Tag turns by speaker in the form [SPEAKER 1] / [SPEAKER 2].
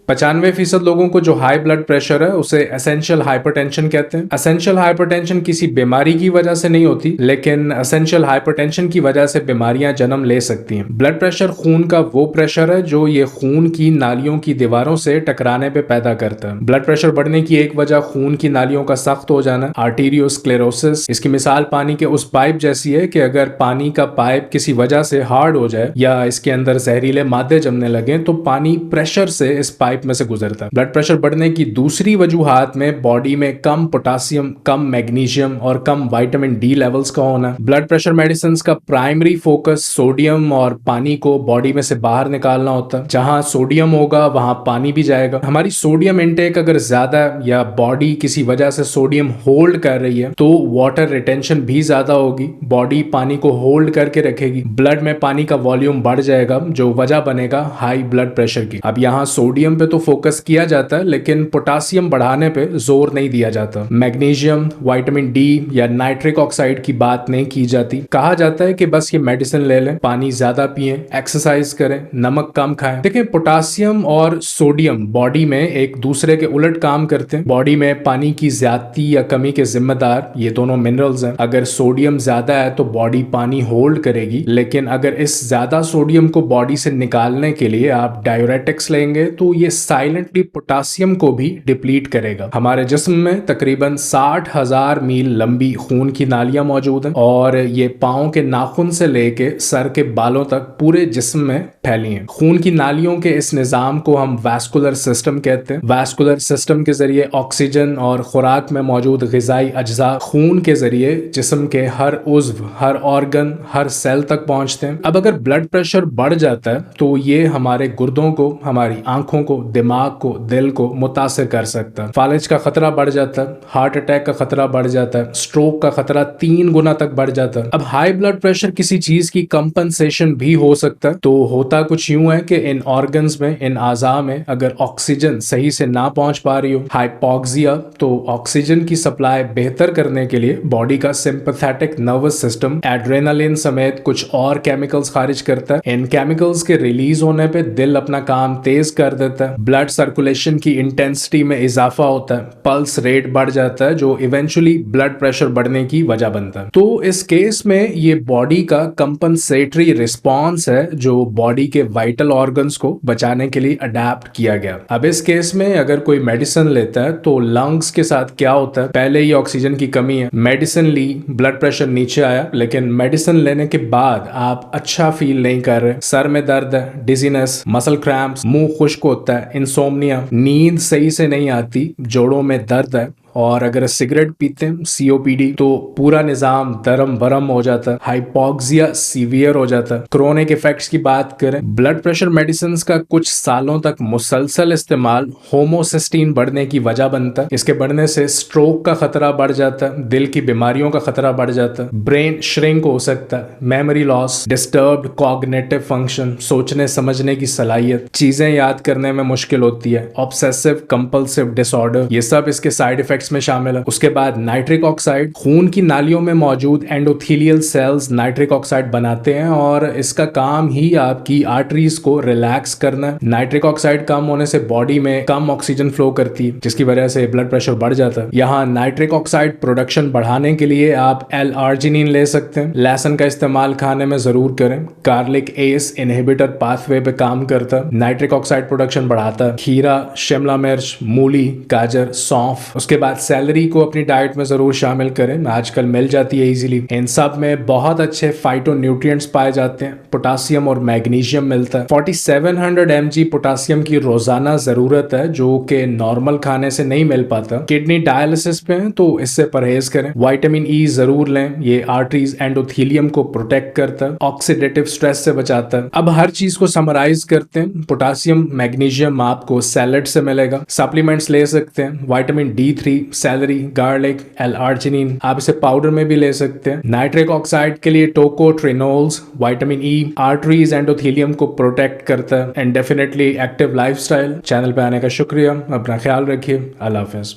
[SPEAKER 1] 95% लोगों को जो हाई ब्लड प्रेशर है उसे एसेंशियल हाइपरटेंशन कहते हैं। एसेंशियल हाइपरटेंशन किसी बीमारी की वजह से नहीं होती, लेकिन एसेंशियल हाइपरटेंशन की वजह से बीमारियां जन्म ले सकती हैं। ब्लड प्रेशर खून का वो प्रेशर है जो ये खून की नालियों की दीवारों से टकराने पे पैदा करता है। ब्लड प्रेशर बढ़ने की एक वजह खून की नालियों का सख्त हो जाना, आर्टीरियोस्क्लेरोसिस। इसकी मिसाल पानी के उस पाइप जैसी है कि अगर पानी का पाइप किसी वजह से हार्ड हो जाए या इसके अंदर जहरीले मादे जमने लगे तो पानी प्रेशर से इस पाइप में से गुजरता है। ब्लड प्रेशर बढ़ने की दूसरी वजूहात में बॉडी में कम पोटासियम, कम मैग्नीशियम और कम विटामिन डी लेवल्स का होना। ब्लड प्रेशर मेडिसिन का प्राइमरी फोकस सोडियम और पानी को बॉडी में से बाहर निकालना होता है। जहां सोडियम होगा वहां पानी भी जाएगा। हमारी सोडियम इनटेक अगर ज्यादा या बॉडी किसी वजह से सोडियम होल्ड कर रही है तो वाटर रिटेंशन भी ज्यादा होगी, बॉडी पानी को होल्ड करके रखेगी, ब्लड में पानी का वॉल्यूम बढ़ जाएगा जो वजह बनेगा हाई ब्लड प्रेशर की। अब यहाँ सोडियम पे तो फोकस किया जाता है लेकिन पोटासियम बढ़ाने पे जोर नहीं दिया जाता। मैग्नीशियम, विटामिन डी या नाइट्रिक ऑक्साइड की बात नहीं की जाती। कहा जाता है कि बस ये मेडिसिन ले लें, पानी ज्यादा पिएं, एक्सरसाइज करें, नमक कम खाएं। देखिए, पोटासियम और सोडियम बॉडी में एक दूसरे के उलट काम करते हैं। बॉडी में पानी की ज्यादती या कमी के जिम्मेदार ये दोनों मिनरल्स हैं। अगर सोडियम ज्यादा है तो बॉडी पानी होल्ड करेगी, लेकिन अगर इस ज्यादा सोडियम को बॉडी से निकालने के लिए आप डाययूरेटिक्स लेंगे तो ये साइलेंटली पोटासियम को भी डिप्लीट करेगा। हमारे जिस्म में तकरीबन 60,000 मील लंबी खून की नालियां मौजूद हैं और ये पांव के नाखून से लेके सर के बालों तक पूरे जिस्म में फैली हैं। खून की नालियों के इस निजाम को हम वैस्कुलर सिस्टम कहते हैं। वैस्कुलर सिस्टम के जरिए ऑक्सीजन और खुराक में मौजूद ग़िज़ाई अज्जा खून के जरिए जिस्म के हर उज्व, हर ऑर्गन, हर सेल तक पहुंचते हैं। अब अगर ब्लड प्रेशर बढ़ जाता है तो ये हमारे गुर्दों को, हमारी आंखों को, दिमाग को, दिल को मुतासिर कर सकता है। फालिज का खतरा बढ़ जाता है, हार्ट अटैक का खतरा बढ़ जाता है, स्ट्रोक का खतरा 3 गुना तक बढ़ जाता है। अब हाई ब्लड प्रेशर किसी चीज की कंपनसेशन भी हो सकता है। तो होता कुछ यूं है कि इन ऑर्गन्स में, इन आज़ा में अगर ऑक्सीजन सही से ना पहुंच पा रही हो, हाइपोक्सिया, तो ऑक्सीजन की सप्लाई बेहतर करने के लिए बॉडी का सिंपैथेटिक नर्वस सिस्टम एड्रेनालिन समेत कुछ और केमिकल्स खारिज करता है। इन केमिकल्स के रिलीज होने पे दिल अपना काम तेज कर देता है, ब्लड सर्कुलेशन की इंटेंसिटी में इजाफा होता है, पल्स रेट बढ़ जाता है जो इवेंचुअली ब्लड प्रेशर बढ़ने की वजह बनता है। तो इस केस में ये बॉडी का कंपनसेटरी रिस्पॉन्स है जो बॉडी के वाइटल ऑर्गन्स को बचाने के लिए अडेप्ट किया गया। अब इस केस में अगर कोई मेडिसिन लेता है तो लंग्स के साथ क्या होता है, पहले ही ऑक्सीजन की कमी है, मेडिसिन ली, ब्लड प्रेशर नीचे आया, लेकिन मेडिसिन लेने के बाद आप अच्छा फील नहीं कर रहे, सर में दर्द है, डिजीनेस, मसल क्रैम्प्स, मुंह खुश्क होता है, इंसोम्निया, नींद सही से नहीं आती, जोड़ों में दर्द है, और अगर सिगरेट पीते हैं, सीओपीडी, तो पूरा निजाम दरम बरम हो जाता है, हाइपोक्सिया सीवियर हो जाता है। क्रोनिक इफेक्ट्स की बात करें, ब्लड प्रेशर मेडिसिन का कुछ सालों तक मुसलसल इस्तेमाल होमोसिस्टीन बढ़ने की वजह बनता है। इसके बढ़ने से स्ट्रोक का खतरा बढ़ जाता है, दिल की बीमारियों का खतरा बढ़ जाता है, ब्रेन श्रिंक हो सकता है, memory loss, disturbed cognitive function, सोचने समझने की सलाहियत, चीजें याद करने में मुश्किल होती है, ऑब्सेसिव कंपल्सिव डिसऑर्डर, ये सब इसके साइड इफेक्ट्स में शामिल है। उसके बाद नाइट्रिक ऑक्साइड, खून की नालियों में मौजूद एंडोथेलियल सेल्स नाइट्रिक ऑक्साइड बनाते हैं और इसका काम ही आपकी आर्टरीज को रिलैक्स करना है। नाइट्रिक ऑक्साइड कम होने से बॉडी में कम ऑक्सीजन फ्लो करती है जिसकी वजह से ब्लड प्रेशर बढ़ जाता है। यहाँ नाइट्रिक ऑक्साइड प्रोडक्शन बढ़ाने के लिए आप L-आर्जिनिन ले सकते हैं। लहसुन का इस्तेमाल खाने में जरूर करें, गार्लिक एस इनहिबिटर पाथवे पे काम करता है, नाइट्रिक ऑक्साइड प्रोडक्शन बढ़ाता है। खीरा, शिमला मिर्च, मूली, गाजर, सौंफ, उसके बाद सैलरी को अपनी डाइट में जरूर शामिल करें, आजकल मिल जाती है इजीली। इन सब में बहुत अच्छे फाइटोन्यूट्रिएंट्स पाए जाते हैं, पोटासियम और मैग्नीशियम मिलता है। 4700 mg पोटासियम की रोजाना जरूरत है जो कि नॉर्मल खाने से नहीं मिल पाता। किडनी डायलिसिस पे हैं तो इससे परहेज करें। विटामिन ई जरूर लें, ये आर्टरीज एंडोथेलियम को प्रोटेक्ट करता है, ऑक्सीडेटिव स्ट्रेस से बचाता है। अब हर चीज को समराइज करते हैं, पोटासियम मैग्नीशियम आपको सैलेड से मिलेगा, सप्लीमेंट्स ले सकते हैं, विटामिन D3, सैलरी, गार्लिक, L-आर्जिनिन, आप इसे पाउडर में भी ले सकते हैं। नाइट्रिक ऑक्साइड के लिए टोकोट्रिनोल्स, विटामिन ई, आर्टरीज एंडोथेलियम को प्रोटेक्ट करता है। And definitely active lifestyle. Channel पे आने का शुक्रिया, अपना ख्याल रखिए, अल्लाह हाफिज।